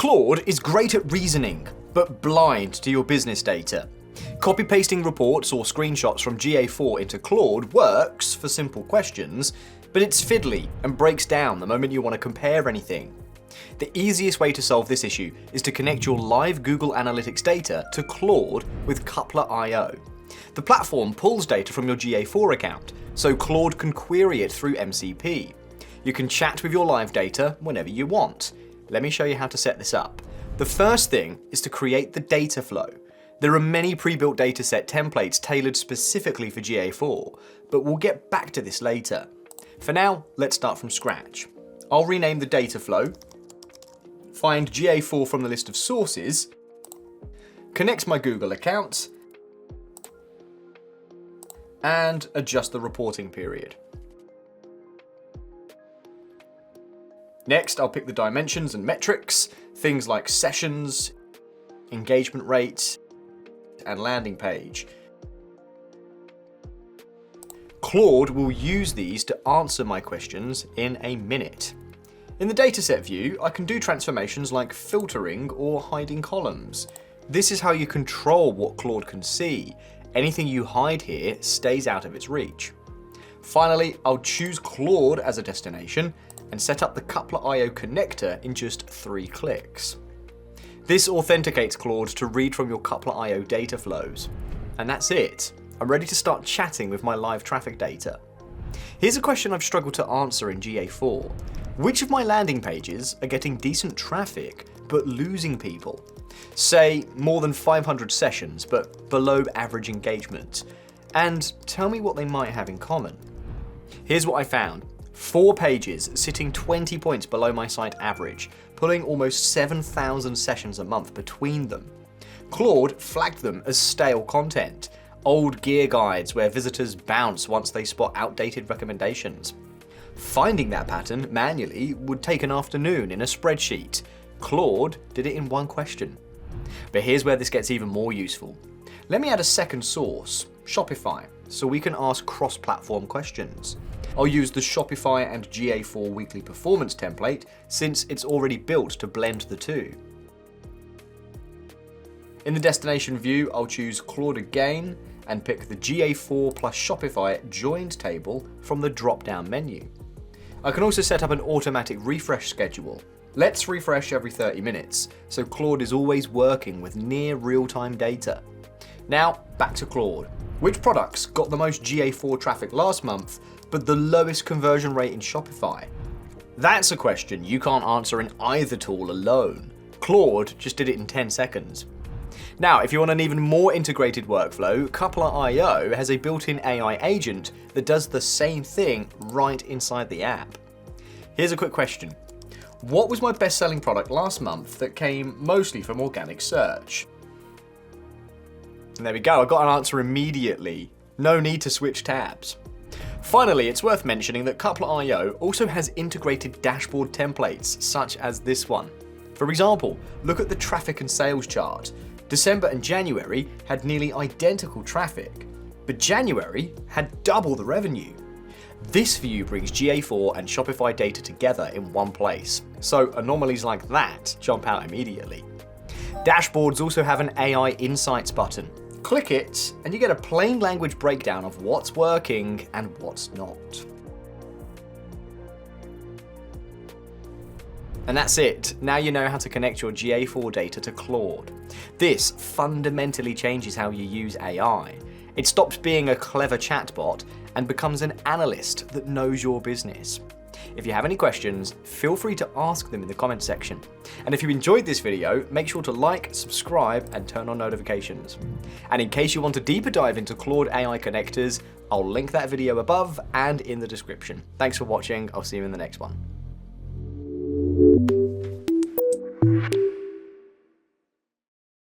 Claude is great at reasoning, but blind to your business data. Copy-pasting reports or screenshots from GA4 into Claude works for simple questions, but it's fiddly and breaks down the moment you want to compare anything. The easiest way to solve this issue is to connect your live Google Analytics data to Claude with Coupler.io. The platform pulls data from your GA4 account, so Claude can query it through MCP. You can chat with your live data whenever you want. Let me show you how to set this up. The first thing is to create the data flow. There are many pre-built dataset templates tailored specifically for GA4, but we'll get back to this later. For now, let's start from scratch. I'll rename the data flow, find GA4 from the list of sources, connect my Google account, and adjust the reporting period. Next, I'll pick the dimensions and metrics, things like sessions, engagement rate, and landing page. Claude will use these to answer my questions in a minute. In the dataset view, I can do transformations like filtering or hiding columns. This is how you control what Claude can see. Anything you hide here stays out of its reach. Finally, I'll choose Claude as a destination and set up the Coupler.io connector in just 3 clicks. This authenticates Claude to read from your Coupler.io data flows. And that's it. I'm ready to start chatting with my live traffic data. Here's a question I've struggled to answer in GA4. Which of my landing pages are getting decent traffic but losing people? Say more than 500 sessions but below average engagement. And tell me what they might have in common. Here's what I found. 4 pages sitting 20 points below my site average, pulling almost 7,000 sessions a month between them. Claude flagged them as stale content, old gear guides where visitors bounce once they spot outdated recommendations. Finding that pattern manually would take an afternoon in a spreadsheet. Claude did it in 1 question. But here's where this gets even more useful. Let me add a second source, Shopify, so we can ask cross-platform questions. I'll use the Shopify and GA4 weekly performance template since it's already built to blend the two. In the destination view, I'll choose Claude again and pick the GA4 plus Shopify joined table from the drop-down menu. I can also set up an automatic refresh schedule. Let's refresh every 30 minutes, so Claude is always working with near real-time data. Now, back to Claude. Which products got the most GA4 traffic last month, but the lowest conversion rate in Shopify? That's a question you can't answer in either tool alone. Claude just did it in 10 seconds. Now, if you want an even more integrated workflow, Coupler.io has a built-in AI agent that does the same thing right inside the app. Here's a quick question. What was my best-selling product last month that came mostly from organic search? And there we go, I got an answer immediately. No need to switch tabs. Finally, it's worth mentioning that Coupler.io also has integrated dashboard templates, such as this one. For example, look at the traffic and sales chart. December and January had nearly identical traffic, but January had double the revenue. This view brings GA4 and Shopify data together in one place, so anomalies like that jump out immediately. Dashboards also have an AI Insights button. Click it, and you get a plain language breakdown of what's working and what's not. And that's it. Now you know how to connect your GA4 data to Claude. This fundamentally changes how you use AI. It stops being a clever chatbot and becomes an analyst that knows your business. If you have any questions, feel free to ask them in the comments section. And if you enjoyed this video, make sure to like, subscribe, and turn on notifications. And in case you want a deeper dive into Claude AI connectors, I'll link that video above and in the description. Thanks for watching. I'll see you in the next one.